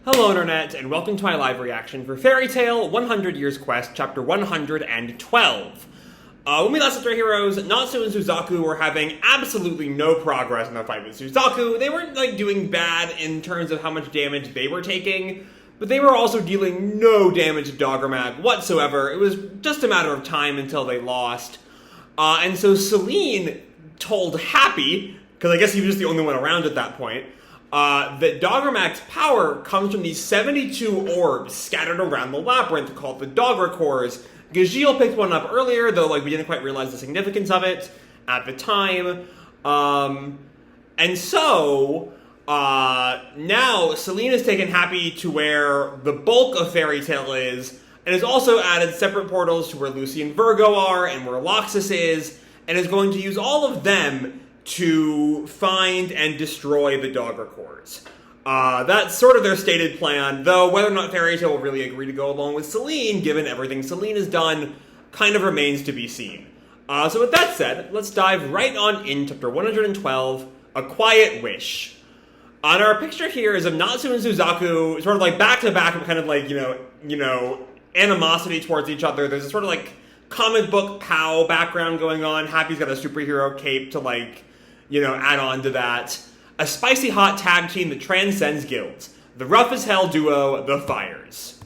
Hello Internet, and welcome to my live reaction for Fairy Tail 100 Years Quest, Chapter 112. When we last left our heroes, Natsu and Suzaku were having absolutely no progress in their fight with Suzaku. They weren't, doing bad in terms of how much damage they were taking, but they were also dealing no damage to Dogramag whatsoever. It was just a matter of time until they lost. And so Selene told Happy, because I guess he was just the only one around at that point, that Dogramag's power comes from these 72 orbs scattered around the labyrinth called the Dogra Cores. Gajeel picked one up earlier, though we didn't quite realize the significance of it at the time. And so now Selene has taken Happy to where the bulk of Fairy Tail is, and has also added separate portals to where Lucy and Virgo are and where Loxus is, and is going to use all of them to find and destroy the Dogra Cores. That's sort of their stated plan, though whether or not Fairy Tail will really agree to go along with Selene, given everything Selene has done, kind of remains to be seen. So with that said, let's dive right on in Chapter 112, A Quiet Wish. On our picture here is of Natsu and Suzaku, sort of back to back, kind of animosity towards each other. There's a sort of comic book POW background going on. Happy's got a superhero cape to add on to that. A spicy hot tag team that transcends guilds. The rough as hell duo, the Fires.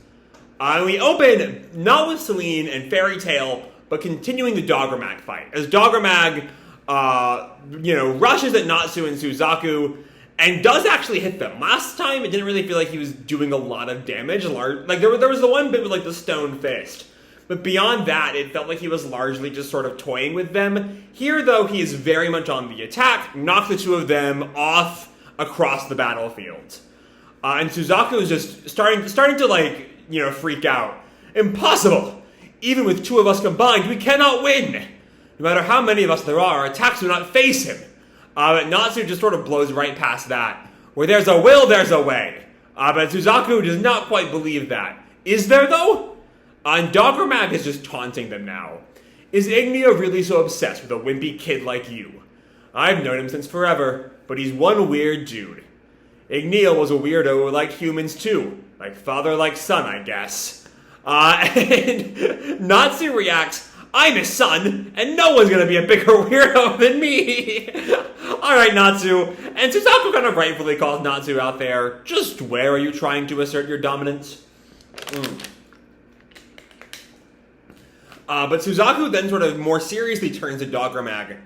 And we open not with Selene and Fairy Tail, but continuing the Dogramag fight. As Dogramag, rushes at Natsu and Suzaku, and does actually hit them. Last time, it didn't really feel like he was doing a lot of damage. There was the one bit with the stone fist. But beyond that, it felt like he was largely just sort of toying with them. Here, though, he is very much on the attack, knocked the two of them off across the battlefield. And Suzaku is just starting to, freak out. Impossible! Even with two of us combined, we cannot win! No matter how many of us there are, our attacks do not face him. But Natsu just sort of blows right past that. Where there's a will, there's a way. But Suzaku does not quite believe that. Is there, though? And Dogramag is just taunting them now. Is Igneo really so obsessed with a wimpy kid like you? I've known him since forever, but he's one weird dude. Igneo was a weirdo who liked humans too. Like father, like son, I guess. And Natsu reacts, I'm his son, and no one's gonna be a bigger weirdo than me. Alright, Natsu. And Suzaku kind of rightfully calls Natsu out there. Just where are you trying to assert your dominance? But Suzaku then sort of more seriously turns to Dogramag.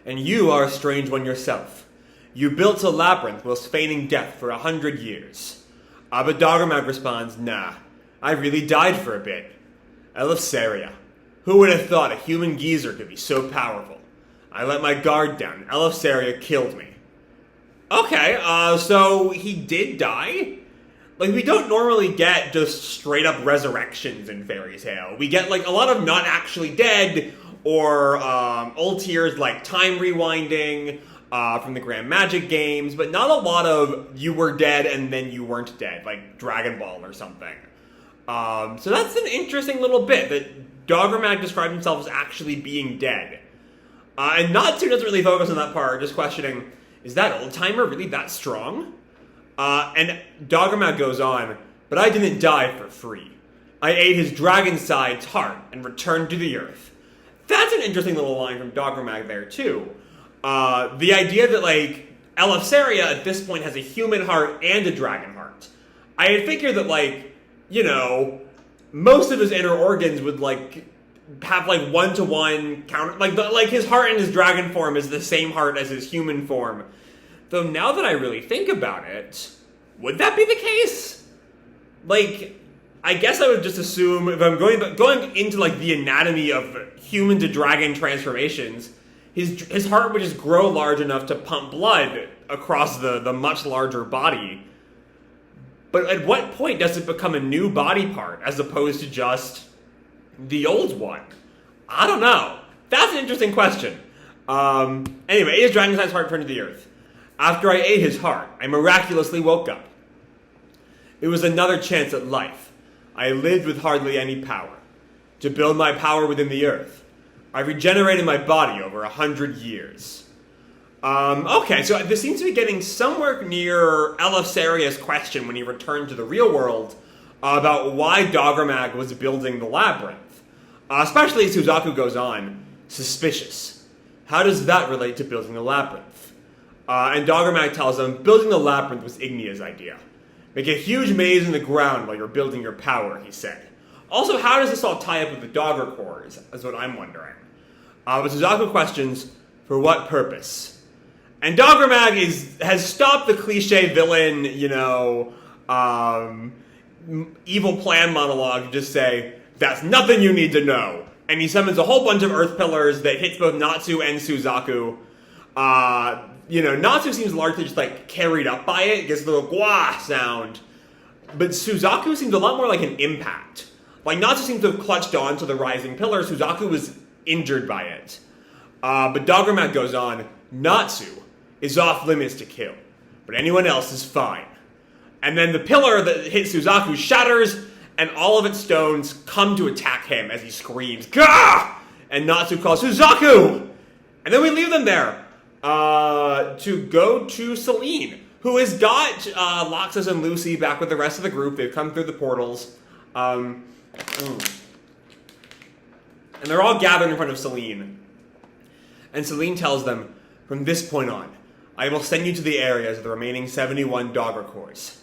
And you are a strange one yourself. You built a labyrinth whilst feigning death for 100 years. But Dogramag responds, nah, I really died for a bit. Elefsaria. Who would have thought a human geezer could be so powerful? I let my guard down. Elefsaria killed me. Okay, so he did die? We don't normally get just straight-up resurrections in Fairy Tail. We get, a lot of not actually dead, or old tiers like time rewinding from the Grand Magic games, but not a lot of you were dead and then you weren't dead, like Dragon Ball or something. So that's an interesting little bit, that Dogramag described himself as actually being dead. And Natsu doesn't really focus on that part, just questioning, is that old-timer really that strong? And Dogramag goes on, but I didn't die for free. I ate his dragon-side's heart and returned to the earth. That's an interesting little line from Dogramag there, too. The idea that, Elefsaria at this point has a human heart and a dragon heart. I had figured that, most of his inner organs would, have, one-to-one counter... his heart in his dragon form is the same heart as his human form. Though now that I really think about it, would that be the case? I guess I would just assume, if I'm going into the anatomy of human to dragon transformations, his heart would just grow large enough to pump blood across the much larger body. But at what point does it become a new body part as opposed to just the old one? I don't know. That's an interesting question. Anyway, his dragon-sized heart turned to the earth. After I ate his heart, I miraculously woke up. It was another chance at life. I lived with hardly any power. To build my power within the earth, I regenerated my body over 100 years. Okay, so this seems to be getting somewhere near Elisaria's question when he returned to the real world about why Dogramag was building the labyrinth. Especially as Suzaku goes on, suspicious. How does that relate to building the labyrinth? And Dogramag tells him, building the labyrinth was Ignia's idea. Make a huge maze in the ground while you're building your power, he said. Also, how does this all tie up with the Dogra Cores, is what I'm wondering. But Suzaku questions, for what purpose? And Dogramag has stopped the cliche villain, evil plan monologue to just say, that's nothing you need to know. And he summons a whole bunch of earth pillars that hits both Natsu and Suzaku. Natsu seems largely just carried up by it. It gets a little gwa sound. But Suzaku seems a lot more like an impact. Natsu seems to have clutched on to the rising pillar. Suzaku was injured by it. But Dogramag goes on, Natsu is off limits to kill, but anyone else is fine. And then the pillar that hits Suzaku shatters, and all of its stones come to attack him as he screams, Gah! And Natsu calls, Suzaku! And then we leave them there to go to Selene, who has got Laxus and Lucy back with the rest of the group. They've come through the portals. And they're all gathered in front of Selene. And Selene tells them, from this point on, I will send you to the areas of the remaining 71 Dogra Cores.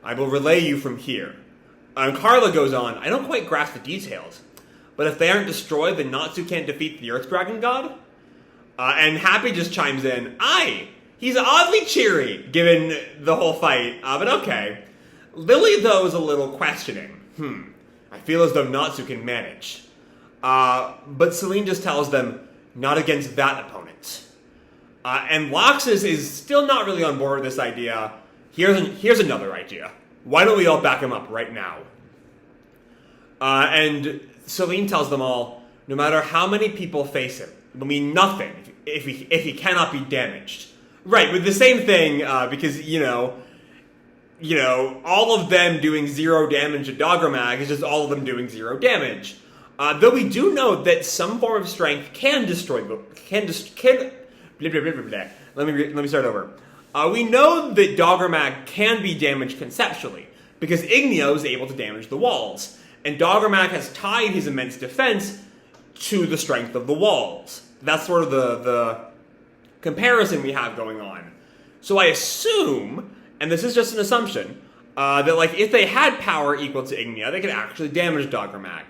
I will relay you from here. And Carla goes on, I don't quite grasp the details, but if they aren't destroyed, then Natsu can't defeat the Earth Dragon God? And Happy just chimes in, aye, he's oddly cheery, given the whole fight, but okay. Lily, though, is a little questioning. I feel as though Natsu can manage. But Selene just tells them, not against that opponent. And Laxus is still not really on board with this idea. Here's another idea. Why don't we all back him up right now? And Selene tells them all, no matter how many people face him, it will mean nothing if he cannot be damaged. Right, with the same thing, because, all of them doing 0 damage to Dogramag is just all of them doing 0 damage. Though we do know that some form of strength can destroy... Let me start over. We know that Dogramag can be damaged conceptually, because Ignio is able to damage the walls, and Dogramag has tied his immense defense to the strength of the walls. That's sort of the comparison we have going on. So I assume, and this is just an assumption, that if they had power equal to Ignia, they could actually damage Dogramag.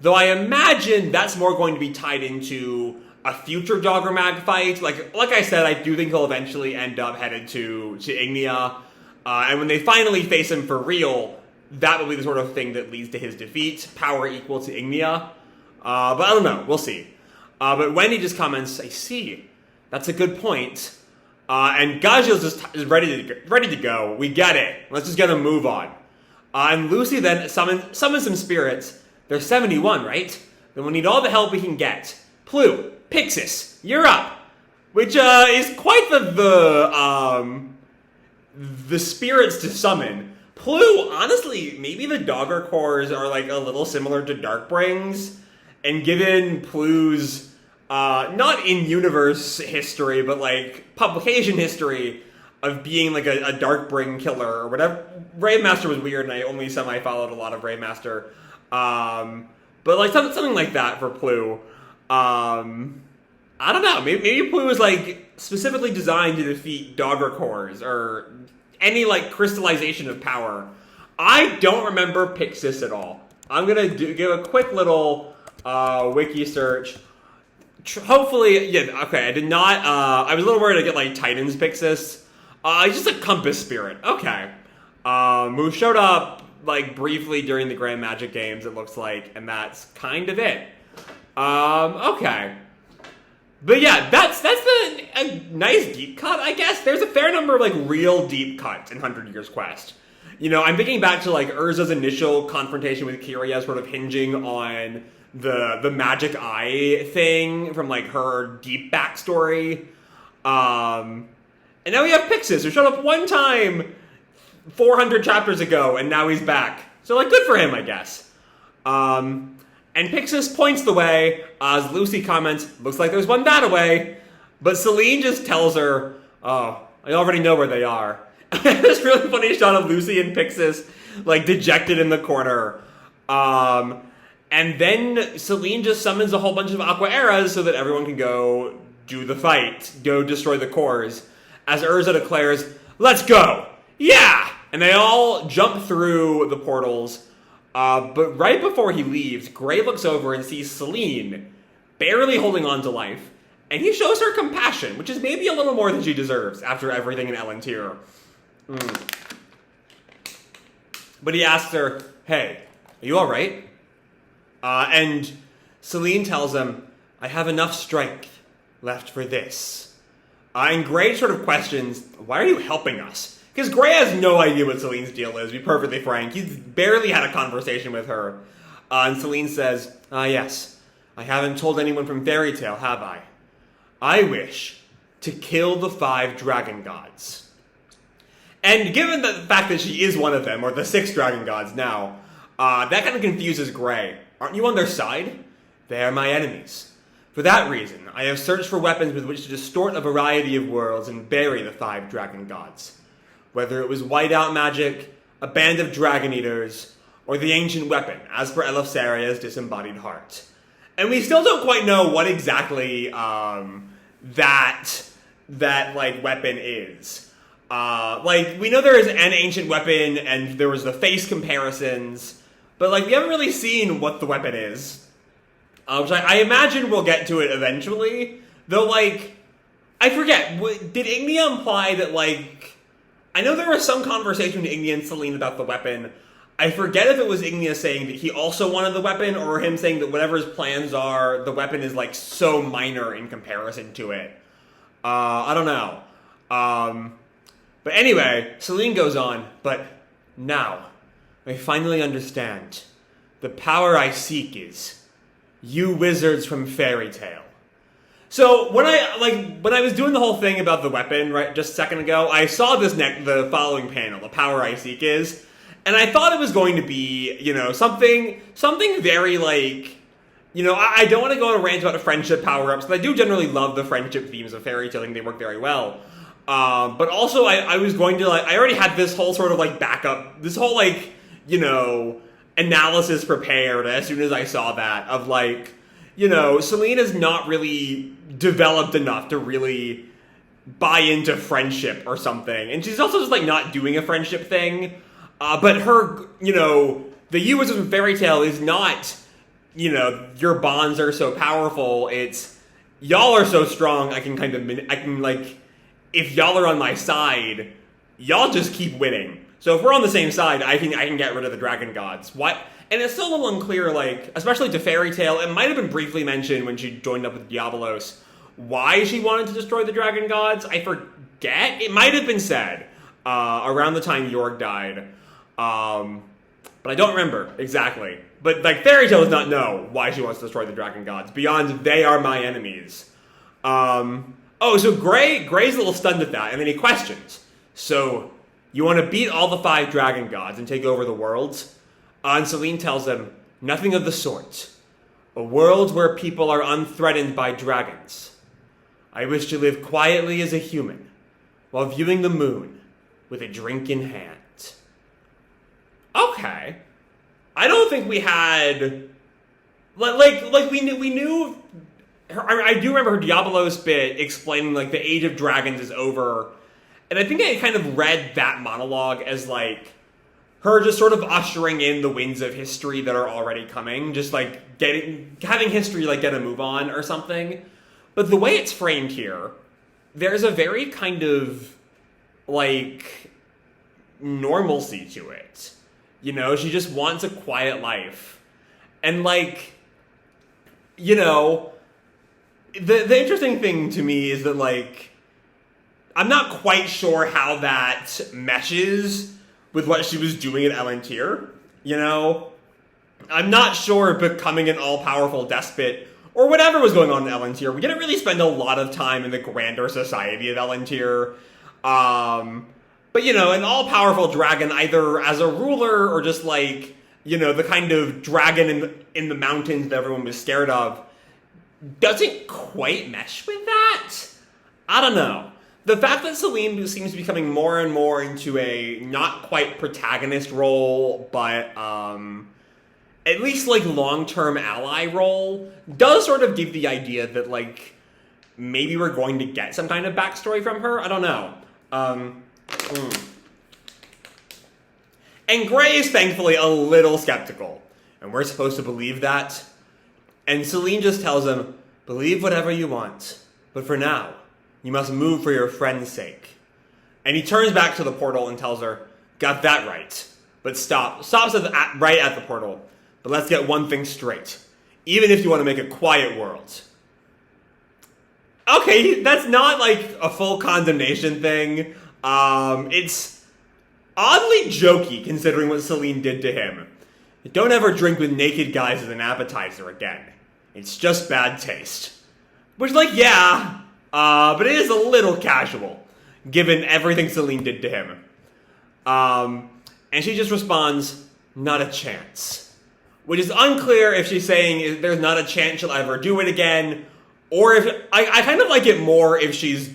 Though I imagine that's more going to be tied into a future Dogramag fight. Like I said, I do think he'll eventually end up headed to Ignia. And when they finally face him for real, that will be the sort of thing that leads to his defeat. Power equal to Ignia. But I don't know. We'll see. But Wendy just comments, I see. That's a good point. And Gajil's just is ready to go. We get it. Let's just get a move on. And Lucy then summons some spirits. There's 71, right? Then we'll need all the help we can get. Plu, Pixis, you're up. Which is quite the spirits to summon. Plu, honestly, maybe the Dogra Cores are a little similar to Darkbrings. And given Plu's, not in-universe history, but publication history of being a Darkbring killer or whatever. Ravemaster was weird and I only semi-followed a lot of Ravemaster. But something like that for Plu. I don't know. Maybe Plu was specifically designed to defeat Dogra Cores or any crystallization of power. I don't remember Pixis at all. I'm gonna give a quick little wiki search. Hopefully, yeah. Okay, I did not. I was a little worried to get Titan's Pixis. He's just a compass spirit. Okay. Who showed up briefly during the Grand Magic games, it looks like, and that's kind of it. Okay. But yeah, that's a nice deep cut, I guess. There's a fair number of real deep cuts in 100 Years Quest. I'm thinking back to Urza's initial confrontation with Kyria sort of hinging on the magic eye thing from her deep backstory. And now we have Pixis, who showed up one time 400 chapters ago, and now he's back. So, good for him, I guess. And Pixis points the way, as Lucy comments, looks like there's one that away. But Selene just tells her, oh, I already know where they are. This really funny shot of Lucy and Pixis, like, dejected in the corner. And then Selene just summons a whole bunch of Aqua Eras so that everyone can go do the fight, go destroy the cores. As Urza declares, let's go! Yeah! And they all jump through the portals. But right before he leaves, Gray looks over and sees Selene barely holding on to life. And he shows her compassion, which is maybe a little more than she deserves after everything in Elantir. But he asks her, hey, are you alright? And Selene tells him, I have enough strength left for this. And Gray sort of questions, why are you helping us? Because Gray has no idea what Selene's deal is, to be perfectly frank. He's barely had a conversation with her. And Selene says, yes, I haven't told anyone from Fairy Tale, have I? I wish to kill the 5 dragon gods. And given the fact that she is one of them, or the 6 dragon gods now, that kind of confuses Gray. Aren't you on their side? They are my enemies. For that reason, I have searched for weapons with which to distort a variety of worlds and bury the 5 dragon gods. Whether it was whiteout magic, a band of dragon eaters, or the ancient weapon, as per Elefseria's disembodied heart. And we still don't quite know what exactly that weapon is. We know there is an ancient weapon, and there was the face comparisons, but, we haven't really seen what the weapon is. Which I imagine we'll get to it eventually. Though, I forget, did Ignia imply that, I know there was some conversation with Ignia and Selene about the weapon. I forget if it was Ignia saying that he also wanted the weapon, or him saying that whatever his plans are, the weapon is, so minor in comparison to it. I don't know. But anyway, Selene goes on, but now, I finally understand. The power I seek is you wizards from Fairy Tale. So when I was doing the whole thing about the weapon right just a second ago, I saw the following panel, the power I seek is, and I thought it was going to be, something very I don't want to go on a rant about the friendship power-ups, but I do generally love the friendship themes of Fairy Tale. I think they work very well. But also I was going to I already had this whole sort of backup, this whole analysis prepared as soon as I saw that of Selene is not really developed enough to really buy into friendship or something. And she's also just not doing a friendship thing. But her, the you wizards from Fairy Tale is not, your bonds are so powerful. It's y'all are so strong. If y'all are on my side, y'all just keep winning. So if we're on the same side, I can get rid of the dragon gods. What? And it's still a little unclear, especially to Fairy Tale, it might have been briefly mentioned when she joined up with Diabolos, why she wanted to destroy the dragon gods. I forget. It might have been said around the time York died. But I don't remember exactly. But, Fairy Tale does not know why she wants to destroy the dragon gods, beyond they are my enemies. So Gray's a little stunned at that, and then he questions. So, you want to beat all the 5 dragon gods and take over the worlds? And Selene tells him, nothing of the sort. A world where people are unthreatened by dragons. I wish to live quietly as a human, while viewing the moon with a drink in hand. Okay. I don't think we had... we knew... I do remember her Diabolos bit explaining, the Age of Dragons is over. And I think I kind of read that monologue as, her just sort of ushering in the winds of history that are already coming. Just, having history, get a move on or something. But the way it's framed here, there's a very kind of, normalcy to it. She just wants a quiet life. And, the interesting thing to me is that, I'm not quite sure how that meshes with what she was doing at Elantir, I'm not sure becoming an all-powerful despot, or whatever was going on in Elantir. We didn't really spend a lot of time in the grander society of Elantir. But, an all-powerful dragon, either as a ruler, or just the kind of dragon in the mountains that everyone was scared of, doesn't quite mesh with that. I don't know. The fact that Selene seems to be becoming more and more into a not quite protagonist role, but at least like long-term ally role, does sort of give the idea that like maybe we're going to get some kind of backstory from her. I don't know. And Gray is thankfully a little skeptical, and we're supposed to believe that. And Selene just tells him, believe whatever you want, but for now, you must move for your friend's sake. And he turns back to the portal and tells her, got that right, but stops right at the portal. But let's get one thing straight, even if you want to make a quiet world. Okay, that's not like a full condemnation thing. It's oddly jokey considering what Selene did to him. Don't ever drink with naked guys as an appetizer again. It's just bad taste. Which, like, yeah, but it is a little casual, given everything Selene did to him. And she just responds, not a chance. Which is unclear if she's saying there's not a chance she'll ever do it again, or if, I kind of like it more if she's,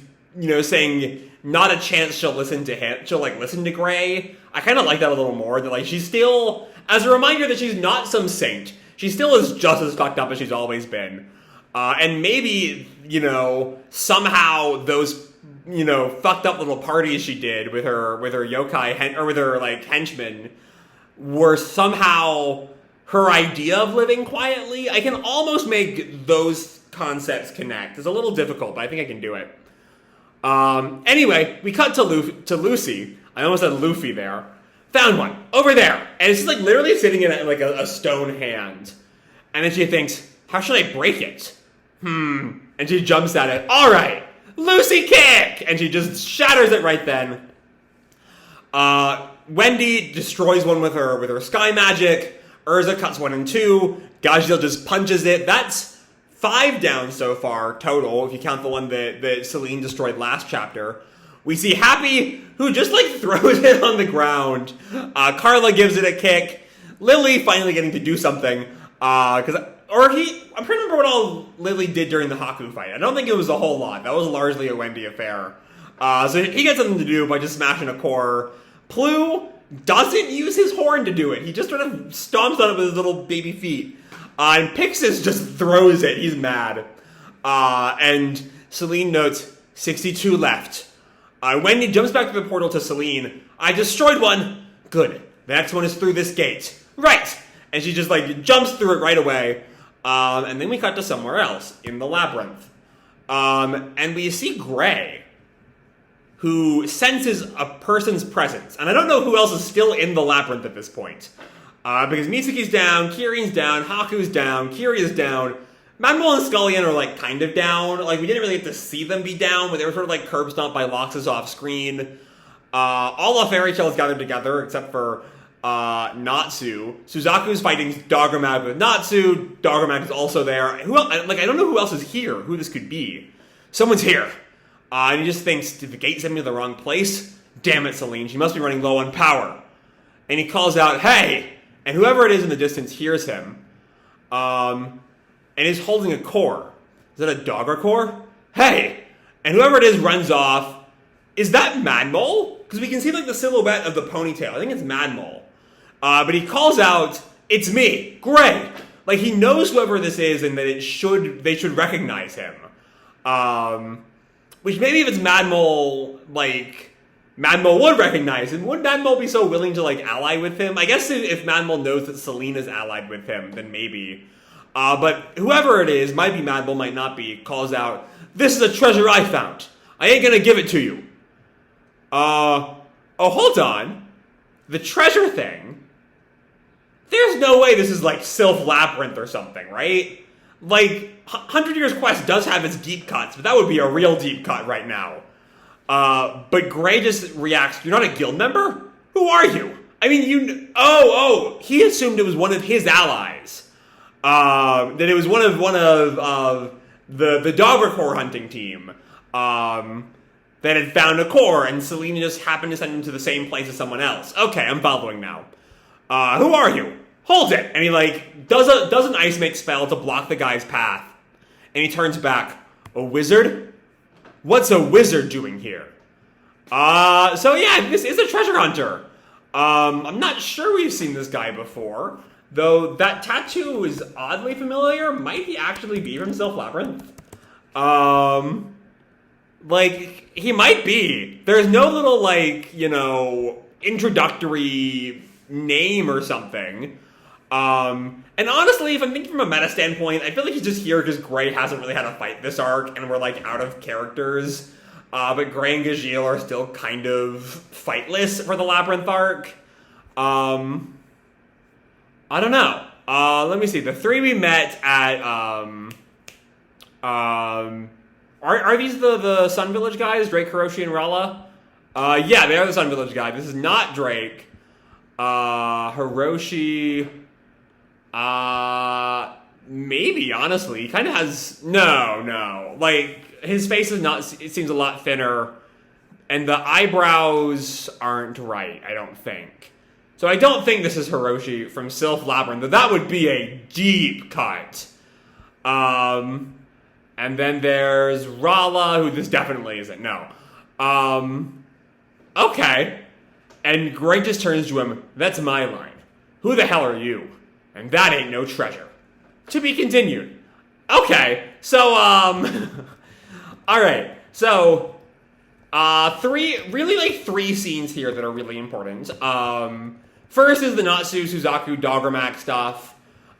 saying not a chance she'll listen to him, she'll, like, listen to Gray. I kind of like that a little more, that, like, she's still, as a reminder that she's not some saint, she still is just as fucked up as she's always been. And maybe, somehow those, fucked up little parties she did with her yokai, or with her, like, henchmen, were somehow her idea of living quietly. I can almost make those concepts connect. It's a little difficult, but I think I can do it. Anyway, we cut to Lucy. I almost said Luffy there. Found one. Over there. And it's just like literally sitting in like a stone hand. And then she thinks, how should I break it? And she jumps at it. Alright, Lucy kick! And she just shatters it right then. Wendy destroys one with her sky magic. Urza cuts one in two. Gajiel just punches it. That's 5 down so far total, if you count the one that Selene destroyed last chapter. We see Happy, who just like throws it on the ground. Carla gives it a kick. Lily finally getting to do something. I'm trying to remember what all Lily did during the Haku fight. I don't think it was a whole lot. That was largely a Wendy affair. So he gets something to do by just smashing a core. Plu doesn't use his horn to do it. He just sort of stomps on it with his little baby feet. And Pixis just throws it. He's mad. And Selene notes, 62 left. Wendy jumps back to the portal to Selene. I destroyed one. Good. The next one is through this gate. Right. And she just like jumps through it right away. And then we cut to somewhere else in the labyrinth. And we see Gray, who senses a person's presence. And I don't know who else is still in the labyrinth at this point. Because Mitsuki's down, Kirien's down, Haku's down, Kiria's down. Manuel and Scullion are, like, kind of down. Like, we didn't really get to see them be down, but they were sort of, like, curb stomped by Loxus off screen. All of Fairy Tail is gathered together, except for Natsu. Suzaku's fighting Dogramag with Natsu. Dogramag is also there. Who else? I don't know who else is here, who this could be. Someone's here. And he just thinks, did the gate send me to the wrong place? Damn it, Selene, she must be running low on power. And he calls out, hey! And whoever it is in the distance hears him. And is holding a core. Is that a Dogra Core? Hey! And whoever it is runs off. Is that Mad Mole? Because we can see like the silhouette of the ponytail. I think it's Mad Mole. But he calls out, it's me, Gray! Like he knows whoever this is and that they should recognize him. Which maybe if it's Mad Mole, like, Mad Mole would recognize him. Would Mad Mole be so willing to, like, ally with him? I guess if Mad Mole knows that Selene is allied with him, then maybe. But whoever it is, might be Mad Mole, might not be, calls out, this is a treasure I found. I ain't gonna give it to you. Oh, hold on. The treasure thing? There's no way this is, like, Sylph Labyrinth or something, right? Like, 100 Years Quest does have its deep cuts, but that would be a real deep cut right now. But Gray just reacts, you're not a guild member? Who are you? I mean, he assumed it was one of his allies. That it was one of the Dogra Core hunting team, that had found a core, and Selene just happened to send him to the same place as someone else. Okay, I'm following now. Who are you? Hold it! And he, like, does an ice make spell to block the guy's path. And he turns back. A wizard? What's a wizard doing here? So yeah, this is a treasure hunter. I'm not sure we've seen this guy before, though that tattoo is oddly familiar. Might he actually be from Sylph Labyrinth? Like, he might be. There's no little, like, you know, introductory name or something. And honestly, if I'm thinking from a meta standpoint, I feel like he's just here because Gray hasn't really had a fight this arc, and we're, like, out of characters. But Gray and Gajiel are still kind of fightless for the Labyrinth arc. I don't know. Let me see. The three we met at, are these the Sun Village guys? Drake, Hiroshi, and Rala? Yeah, they are the Sun Village guy. This is not Drake. Hiroshi, maybe, honestly. He kind of has, no. Like, his face is not, it seems a lot thinner, and the eyebrows aren't right, I don't think. So I don't think this is Hiroshi from Sylph Labyrinth, that would be a deep cut. And then there's Rala, who this definitely isn't, no. Okay. And Gray just turns to him, that's my line. Who the hell are you? And that ain't no treasure. To be continued. Okay, so, alright, so, three scenes here that are really important. First is the Natsu Suzaku Dogramag stuff,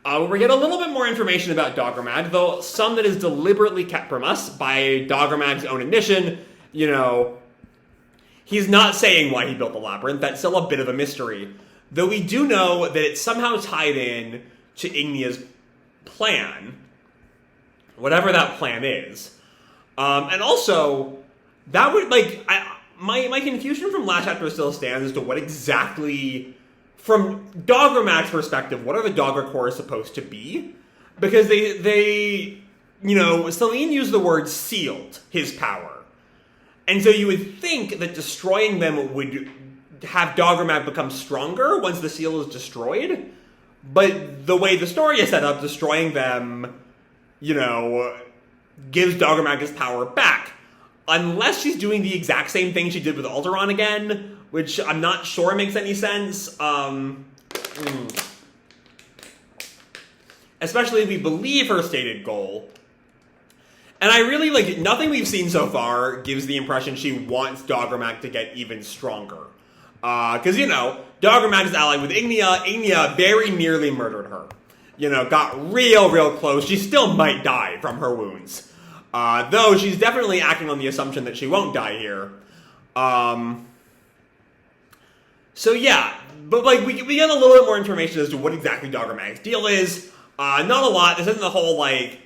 where we get a little bit more information about Dogramag, though some that is deliberately kept from us by Dogramag's own admission. You know, he's not saying why he built the labyrinth, that's still a bit of a mystery. Though we do know that it's somehow tied in to Ignia's plan, whatever that plan is. And also, that would, like, my confusion from last chapter still stands as to what exactly, from Dogramag's perspective, what are the Dogra Cores supposed to be? Because they, you know, Selene used the word sealed his power. And so you would think that destroying them would have Dogramag become stronger once the seal is destroyed. But the way the story is set up, destroying them, you know, gives Dogramag his power back. Unless she's doing the exact same thing she did with Alderaan again, which I'm not sure makes any sense. Especially if we believe her stated goal. And I really, like, nothing we've seen so far gives the impression she wants Dogramag to get even stronger. Because, you know, Dogramag is allied with Ignia. Ignia very nearly murdered her. You know, got real close. She still might die from her wounds. Though she's definitely acting on the assumption that she won't die here. So yeah, but like we get a little bit more information as to what exactly Dogramag's deal is. Not a lot. This isn't the whole like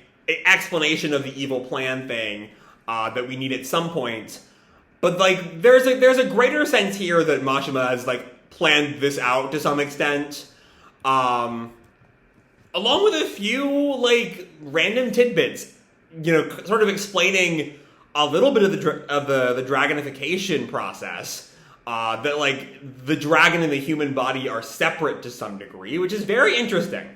explanation of the evil plan thing that we need at some point. But like there's a greater sense here that Mashima has like planned this out to some extent. Along with a few like random tidbits. You know, sort of explaining a little bit of the dragonification process, that like the dragon and the human body are separate to some degree, which is very interesting.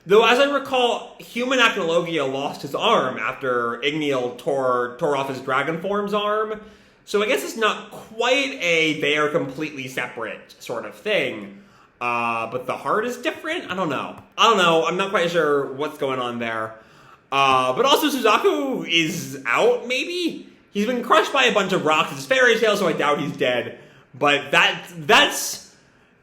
Though, as I recall, human Acnologia lost his arm after Igniel tore off his dragon form's arm, so I guess it's not quite a they are completely separate sort of thing. But the heart is different. I don't know. I'm not quite sure what's going on there. But also Suzaku is out, maybe? He's been crushed by a bunch of rocks. It's fairy tale, so I doubt he's dead. But that's,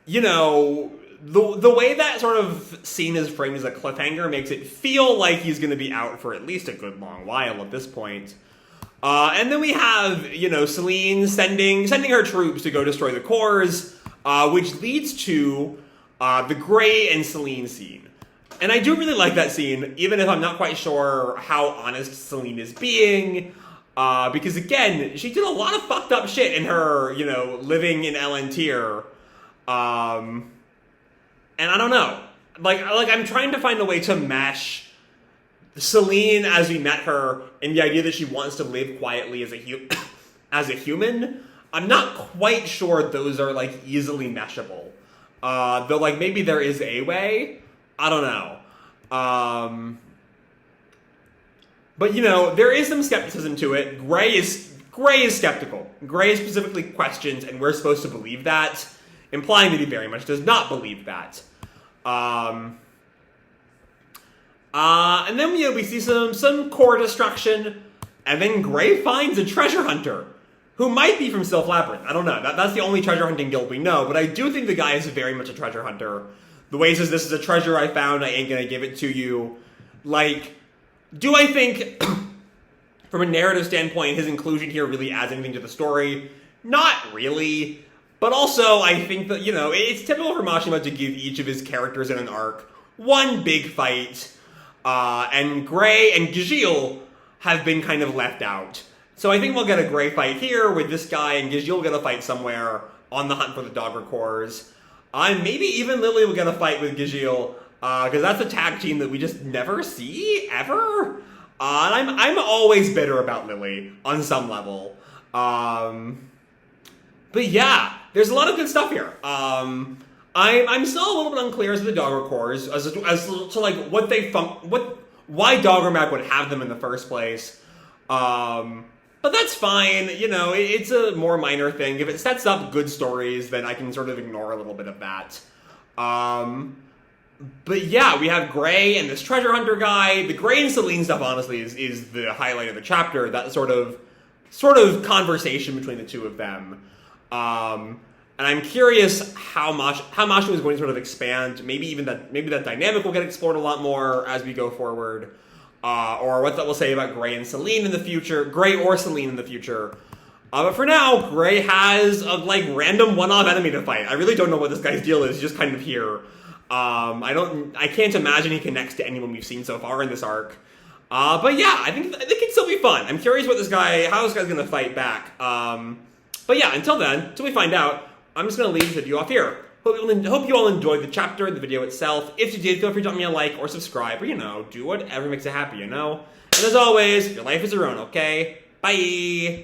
you know, the way that sort of scene is framed as a cliffhanger makes it feel like he's going to be out for at least a good long while at this point. And then we have, you know, Selene sending her troops to go destroy the cores, which leads to the Gray and Selene scene. And I do really like that scene, even if I'm not quite sure how honest Selene is being. Because again, she did a lot of fucked up shit in her, you know, living in Elantir. And I don't know. Like I'm trying to find a way to mesh Selene as we met her and the idea that she wants to live quietly as a human. I'm not quite sure those are like easily meshable. Though like maybe there is a way. I don't know. But, you know, there is some skepticism to it. Gray is Gray is skeptical. Gray specifically questions, and we're supposed to believe that, implying that he very much does not believe that. And then we see some core destruction, and then Gray finds a treasure hunter who might be from Sylph Labyrinth. I don't know. That's the only treasure hunting guild we know, but I do think the guy is very much a treasure hunter. The way he says, this is a treasure I found, I ain't gonna give it to you. Like, do I think, from a narrative standpoint, his inclusion here really adds anything to the story? Not really. But also, I think that, it's typical for Machinima to give each of his characters in an arc one big fight. And Gray and Gijil have been kind of left out. So I think we'll get a Gray fight here with this guy, and Gijil will get a fight somewhere on the hunt for the Dogra Cores. And maybe even Lily will get a fight with Gijil, because that's a tag team that we just never see, ever. And I'm always bitter about Lily, on some level. But yeah, there's a lot of good stuff here. I'm still a little bit unclear as to the Dogra Cores, as to like why Dogramag would have them in the first place. But that's fine, it's a more minor thing. If it sets up good stories, then I can sort of ignore a little bit of that. But yeah, we have Gray and this treasure hunter guy. The Gray and Selene stuff, honestly, is the highlight of the chapter. That sort of conversation between the two of them. And I'm curious how Mashu is going to sort of expand. Maybe that dynamic will get explored a lot more as we go forward. Or what that will say about Gray and Selene in the future. Gray or Selene in the future. But for now, Gray has a random one-off enemy to fight. I really don't know what this guy's deal is. He's just kind of here. I can't imagine he connects to anyone we've seen so far in this arc. But yeah, I think it can still be fun. I'm curious how this guy's gonna fight back. But yeah, until then, until we find out, I'm just gonna leave this video off here. Hope you all enjoyed the chapter, the video itself. If you did, feel free to drop me a like or subscribe, or do whatever makes you happy, And as always, your life is your own, okay? Bye!